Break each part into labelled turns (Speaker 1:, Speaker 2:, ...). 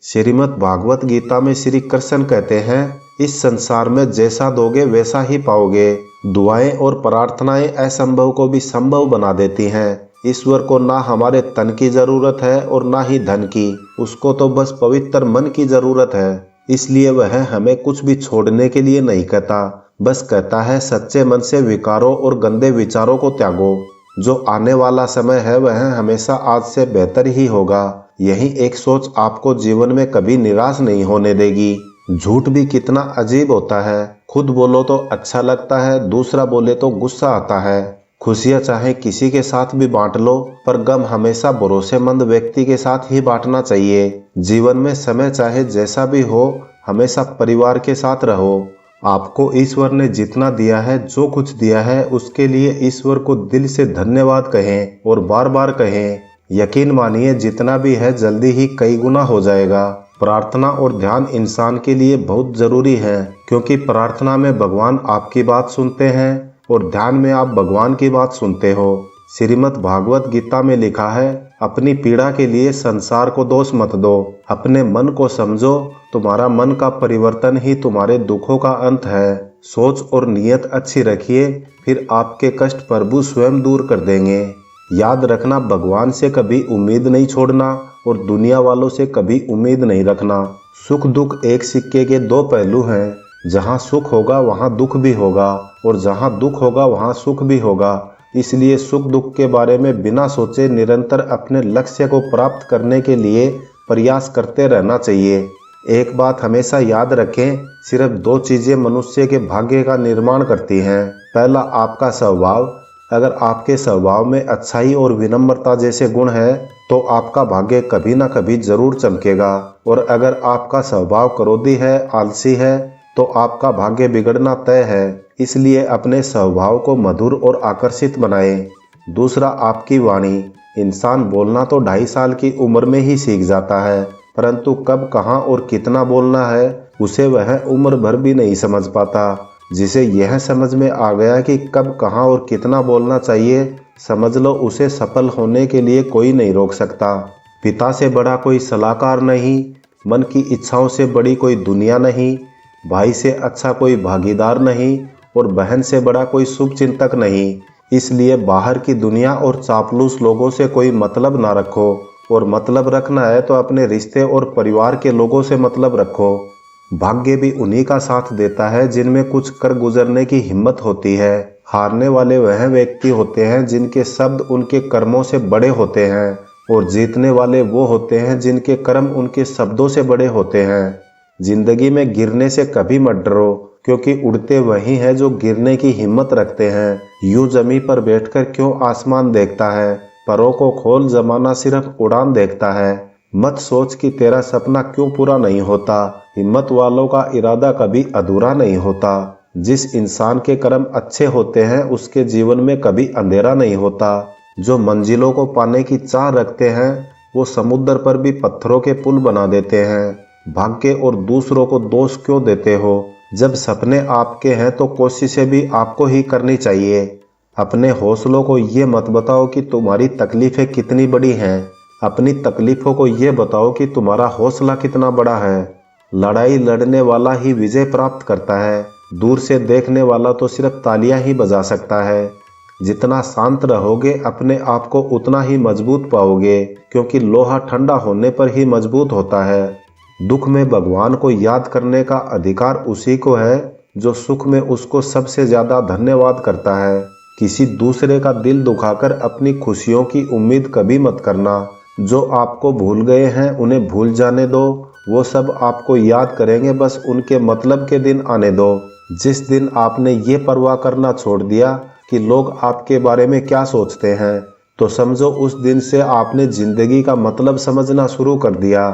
Speaker 1: श्रीमद् भागवत गीता में श्री कृष्ण कहते हैं, इस संसार में जैसा दोगे वैसा ही पाओगे। दुआएं और प्रार्थनाएं असंभव को भी संभव बना देती हैं। ईश्वर को ना हमारे तन की जरूरत है और ना ही धन की, उसको तो बस पवित्र मन की जरूरत है। इसलिए वह हमें कुछ भी छोड़ने के लिए नहीं कहता, बस कहता है सच्चे मन से विकारों और गंदे विचारों को त्यागो। जो आने वाला समय है वह हमेशा आज से बेहतर ही होगा। यही एक सोच आपको जीवन में कभी निराश नहीं होने देगी। झूठ भी कितना अजीब होता है, खुद बोलो तो अच्छा लगता है, दूसरा बोले तो गुस्सा आता है। खुशियां चाहे किसी के साथ भी बांट लो, पर गम हमेशा भरोसेमंद व्यक्ति के साथ ही बांटना चाहिए। जीवन में समय चाहे जैसा भी हो, हमेशा परिवार के साथ रहो। आपको ईश्वर ने जितना दिया है, जो कुछ दिया है, उसके लिए ईश्वर को दिल से धन्यवाद कहें और बार बार कहें। यकीन मानिए जितना भी है जल्दी ही कई गुना हो जाएगा। प्रार्थना और ध्यान इंसान के लिए बहुत जरूरी है, क्योंकि प्रार्थना में भगवान आपकी बात सुनते हैं और ध्यान में आप भगवान की बात सुनते हो। श्रीमद् भागवत गीता में लिखा है, अपनी पीड़ा के लिए संसार को दोष मत दो, अपने मन को समझो, तुम्हारा मन का परिवर्तन ही तुम्हारे दुखों का अंत है। सोच और नियत अच्छी रखिए, फिर आपके कष्ट प्रभु स्वयं दूर कर देंगे। याद रखना, भगवान से कभी उम्मीद नहीं छोड़ना और दुनिया वालों से कभी उम्मीद नहीं रखना। सुख दुख एक सिक्के के दो पहलू हैं। जहाँ सुख होगा वहाँ दुख भी होगा और जहाँ दुख होगा वहाँ सुख भी होगा। इसलिए सुख दुख के बारे में बिना सोचे निरंतर अपने लक्ष्य को प्राप्त करने के लिए प्रयास करते रहना चाहिए। एक बात हमेशा याद रखें, सिर्फ दो चीजें मनुष्य के भाग्य का निर्माण करती हैं। पहला आपका स्वभाव। अगर आपके स्वभाव में अच्छाई और विनम्रता जैसे गुण है तो आपका भाग्य कभी ना कभी जरूर चमकेगा, और अगर आपका स्वभाव क्रोधी है, आलसी है, तो आपका भाग्य बिगड़ना तय है। इसलिए अपने स्वभाव को मधुर और आकर्षित बनाएं। दूसरा आपकी वाणी। इंसान बोलना तो 2.5 साल की उम्र में ही सीख जाता है, परंतु कब, कहाँ और कितना बोलना है उसे वह उम्र भर भी नहीं समझ पाता। जिसे यह समझ में आ गया कि कब, कहाँ और कितना बोलना चाहिए, समझ लो उसे सफल होने के लिए कोई नहीं रोक सकता। पिता से बड़ा कोई सलाहकार नहीं, मन की इच्छाओं से बड़ी कोई दुनिया नहीं, भाई से अच्छा कोई भागीदार नहीं और बहन से बड़ा कोई शुभ चिंतक नहीं। इसलिए बाहर की दुनिया और चापलूस लोगों से कोई मतलब ना रखो, और मतलब रखना है तो अपने रिश्ते और परिवार के लोगों से मतलब रखो। भाग्य भी उन्हीं का साथ देता है जिनमें कुछ कर गुजरने की हिम्मत होती है। हारने वाले वह व्यक्ति होते हैं जिनके शब्द उनके कर्मों से बड़े होते हैं, और जीतने वाले वो होते हैं जिनके कर्म उनके शब्दों से बड़े होते हैं। जिंदगी में गिरने से कभी मत डरो, क्योंकि उड़ते वही हैं जो गिरने की हिम्मत रखते हैं। यूं जमीन पर बैठकर क्यों आसमान देखता है, परों को खोल, जमाना सिर्फ उड़ान देखता है। मत सोच कि तेरा सपना क्यों पूरा नहीं होता, हिम्मत वालों का इरादा कभी अधूरा नहीं होता। जिस इंसान के कर्म अच्छे होते हैं उसके जीवन में कभी अंधेरा नहीं होता। जो मंजिलों को पाने की चाह रखते हैं वो समुद्र पर भी पत्थरों के पुल बना देते हैं। भाग्य और दूसरों को दोष क्यों देते हो, जब सपने आपके हैं तो कोशिशें भी आपको ही करनी चाहिए। अपने हौसलों को ये मत बताओ कि तुम्हारी तकलीफें कितनी बड़ी हैं, अपनी तकलीफों को ये बताओ कि तुम्हारा हौसला कितना बड़ा है। लड़ाई लड़ने वाला ही विजय प्राप्त करता है, दूर से देखने वाला तो सिर्फ तालियां ही बजा सकता है। जितना शांत रहोगे अपने आप को उतना ही मजबूत पाओगे, क्योंकि लोहा ठंडा होने पर ही मजबूत होता है। दुख में भगवान को याद करने का अधिकार उसी को है जो सुख में उसको सबसे ज्यादा धन्यवाद करता है। किसी दूसरे का दिल दुखाकर अपनी खुशियों की उम्मीद कभी मत करना। जो आपको भूल गए हैं उन्हें भूल जाने दो, वो सब आपको याद करेंगे, बस उनके मतलब के दिन आने दो। जिस दिन आपने ये परवाह करना छोड़ दिया कि लोग आपके बारे में क्या सोचते हैं, तो समझो उस दिन से आपने जिंदगी का मतलब समझना शुरू कर दिया।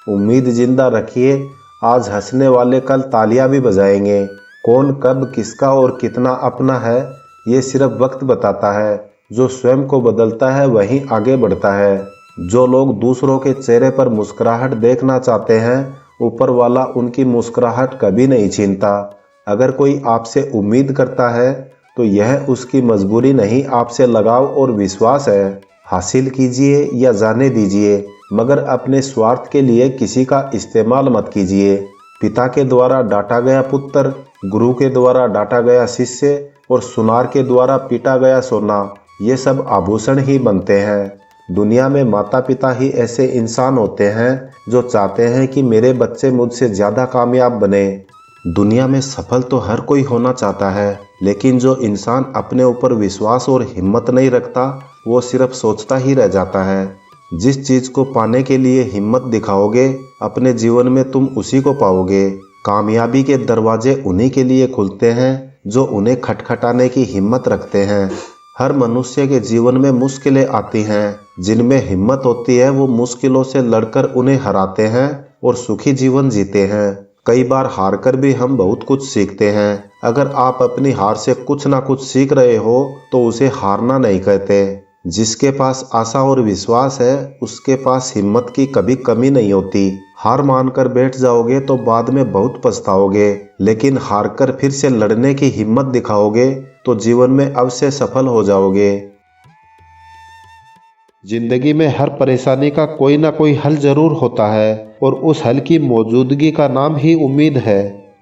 Speaker 1: उम्मीद जिंदा रखिए, आज हंसने वाले कल तालियां भी बजाएंगे। कौन कब किसका और कितना अपना है ये सिर्फ वक्त बताता है। जो स्वयं को बदलता है वही आगे बढ़ता है। जो लोग दूसरों के चेहरे पर मुस्कुराहट देखना चाहते हैं, ऊपर वाला उनकी मुस्कुराहट कभी नहीं छीनता। अगर कोई आपसे उम्मीद करता है तो यह उसकी मजबूरी नहीं, आपसे लगाव और विश्वास है। हासिल कीजिए या जाने दीजिए, मगर अपने स्वार्थ के लिए किसी का इस्तेमाल मत कीजिए। पिता के द्वारा डांटा गया पुत्र, गुरु के द्वारा डांटा गया शिष्य और सुनार के द्वारा पीटा गया सोना, ये सब आभूषण ही बनते हैं। दुनिया में माता पिता ही ऐसे इंसान होते हैं जो चाहते हैं कि मेरे बच्चे मुझसे ज़्यादा कामयाब बने। दुनिया में सफल तो हर कोई होना चाहता है, लेकिन जो इंसान अपने ऊपर विश्वास और हिम्मत नहीं रखता वो सिर्फ सोचता ही रह जाता है। जिस चीज़ को पाने के लिए हिम्मत दिखाओगे अपने जीवन में तुम उसी को पाओगे। कामयाबी के दरवाजे उन्हीं के लिए खुलते हैं जो उन्हें खटखटाने की हिम्मत रखते हैं। हर मनुष्य के जीवन में मुश्किलें आती हैं, जिनमें हिम्मत होती है वो मुश्किलों से लड़कर उन्हें हराते हैं और सुखी जीवन जीते हैं। कई बार हार कर भी हम बहुत कुछ सीखते हैं। अगर आप अपनी हार से कुछ ना कुछ सीख रहे हो तो उसे हारना नहीं कहते। जिसके पास आशा और विश्वास है उसके पास हिम्मत की कभी कमी नहीं होती। हार मानकर बैठ जाओगे तो बाद में बहुत पछताओगे, लेकिन हार कर फिर से लड़ने की हिम्मत दिखाओगे तो जीवन में अवश्य सफल हो जाओगे।
Speaker 2: जिंदगी में हर परेशानी का कोई ना कोई हल जरूर होता है और उस हल की मौजूदगी का नाम ही उम्मीद है।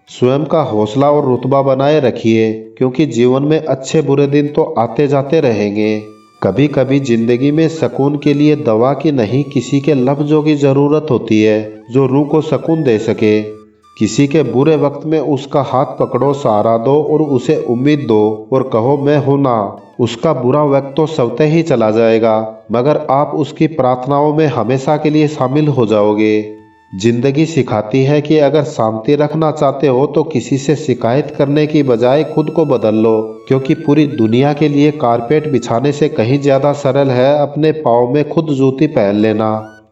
Speaker 2: स्वयं का हौसला और रुतबा बनाए रखिए, क्योंकि जीवन में अच्छे बुरे दिन तो आते जाते रहेंगे। कभी कभी जिंदगी में सुकून के लिए दवा की नहीं किसी के लफ्ज़ों की ज़रूरत होती है जो रूह को सुकून दे सके। किसी के बुरे वक्त में उसका हाथ पकड़ो, सहारा दो और उसे उम्मीद दो और कहो मैं हूं ना। उसका बुरा वक्त तो स्वतः ही चला जाएगा, मगर आप उसकी प्रार्थनाओं में हमेशा के लिए शामिल हो जाओगे। जिंदगी सिखाती है कि अगर शांति रखना चाहते हो तो किसी से शिकायत करने की बजाय खुद को बदल लो, क्योंकि पूरी दुनिया के लिए कारपेट बिछाने से कहीं ज़्यादा सरल है अपने पाँव में खुद जूती पहन लेना।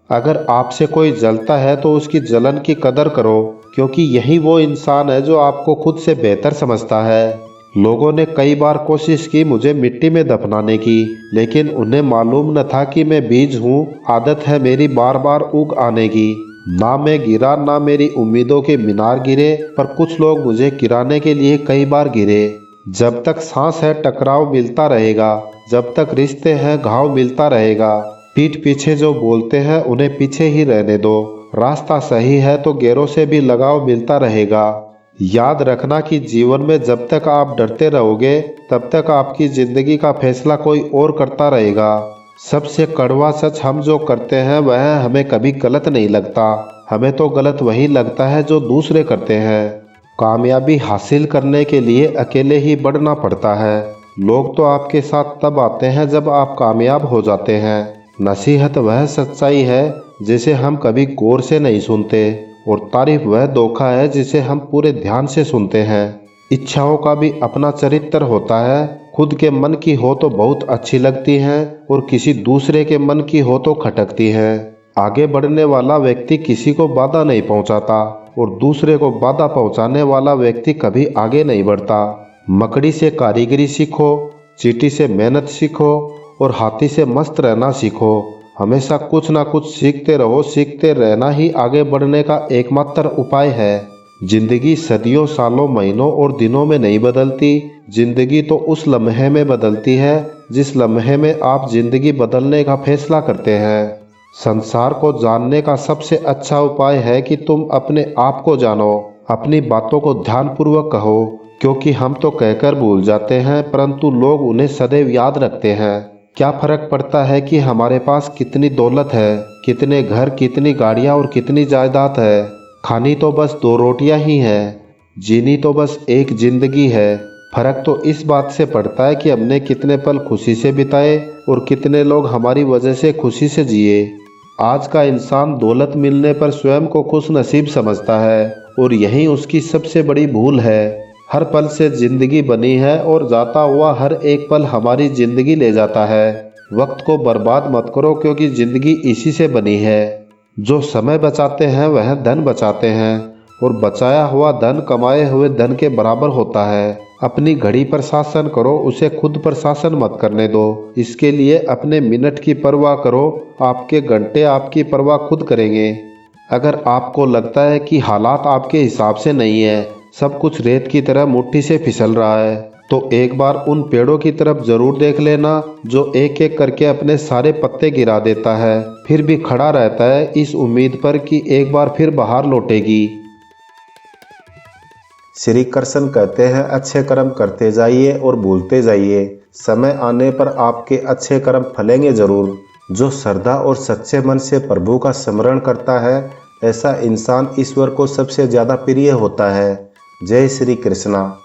Speaker 2: अगर आपसे कोई जलता है तो उसकी जलन की कदर करो, क्योंकि यही वो इंसान है जो आपको खुद से बेहतर समझता है। लोगों ने कई बार कोशिश की मुझे मिट्टी में दफनाने की, लेकिन उन्हें मालूम न था कि मैं बीज हूँ, आदत है मेरी बार बार उग आने की। ना मैं गिरा ना मेरी उम्मीदों के मीनार गिरे, पर कुछ लोग मुझे गिराने के लिए कई बार गिरे। जब तक सांस है टकराव मिलता रहेगा, जब तक रिश्ते हैं घाव मिलता रहेगा। पीठ पीछे जो बोलते हैं उन्हें पीछे ही रहने दो, रास्ता सही है तो गैरों से भी लगाव मिलता रहेगा। याद रखना कि जीवन में जब तक आप डरते रहोगे तब तक आपकी जिंदगी का फैसला कोई और करता रहेगा। सबसे कड़वा सच, हम जो करते हैं वह हमें कभी गलत नहीं लगता, हमें तो गलत वही लगता है जो दूसरे करते हैं। कामयाबी हासिल करने के लिए अकेले ही बढ़ना पड़ता है। लोग तो आपके साथ तब आते हैं जब आप कामयाब हो जाते हैं। नसीहत वह सच्चाई है जिसे हम कभी गौर से नहीं सुनते, और तारीफ वह धोखा है जिसे हम पूरे ध्यान से सुनते हैं। इच्छाओं का भी अपना चरित्र होता है। खुद के मन की हो तो बहुत अच्छी लगती हैं और किसी दूसरे के मन की हो तो खटकती हैं। आगे बढ़ने वाला व्यक्ति किसी को बाधा नहीं पहुंचाता और दूसरे को बाधा पहुंचाने वाला व्यक्ति कभी आगे नहीं बढ़ता। मकड़ी से कारीगरी सीखो, चींटी से मेहनत सीखो और हाथी से मस्त रहना सीखो। हमेशा कुछ ना कुछ सीखते रहो, सीखते रहना ही आगे बढ़ने का एकमात्र उपाय है। जिंदगी सदियों, सालों, महीनों और दिनों में नहीं बदलती। जिंदगी तो उस लम्हे में बदलती है जिस लम्हे में आप जिंदगी बदलने का फैसला करते हैं। संसार को जानने का सबसे अच्छा उपाय है कि तुम अपने आप को जानो। अपनी बातों को ध्यानपूर्वक कहो, क्योंकि हम तो कहकर भूल जाते हैं परंतु लोग उन्हें सदैव याद रखते हैं। क्या फर्क पड़ता है कि हमारे पास कितनी दौलत है, कितने घर, कितनी गाड़ियाँ और कितनी जायदाद है। खानी तो बस 2 रोटियां ही हैं, जीनी तो बस एक जिंदगी है। फर्क तो इस बात से पड़ता है कि हमने कितने पल खुशी से बिताए और कितने लोग हमारी वजह से खुशी से जिए। आज का इंसान दौलत मिलने पर स्वयं को खुश नसीब समझता है और यही उसकी सबसे बड़ी भूल है। हर पल से जिंदगी बनी है और जाता हुआ हर एक पल हमारी जिंदगी ले जाता है। वक्त को बर्बाद मत करो, क्योंकि जिंदगी इसी से बनी है। जो समय बचाते हैं वह धन बचाते हैं, और बचाया हुआ धन कमाए हुए धन के बराबर होता है। अपनी घड़ी पर शासन करो, उसे खुद पर शासन मत करने दो। इसके लिए अपने मिनट की परवाह करो, आपके घंटे आपकी परवाह खुद करेंगे। अगर आपको लगता है कि हालात आपके हिसाब से नहीं है, सब कुछ रेत की तरह मुट्ठी से फिसल रहा है, तो एक बार उन पेड़ों की तरफ जरूर देख लेना जो एक एक करके अपने सारे पत्ते गिरा देता है, फिर भी खड़ा रहता है इस उम्मीद पर कि एक बार फिर बाहर लौटेगी।
Speaker 1: श्री कृष्ण कहते हैं, अच्छे कर्म करते जाइए और भूलते जाइए, समय आने पर आपके अच्छे कर्म फलेंगे जरूर। जो श्रद्धा और सच्चे मन से प्रभु का स्मरण करता है, ऐसा इंसान ईश्वर को सबसे ज्यादा प्रिय होता है। जय श्री कृष्णा।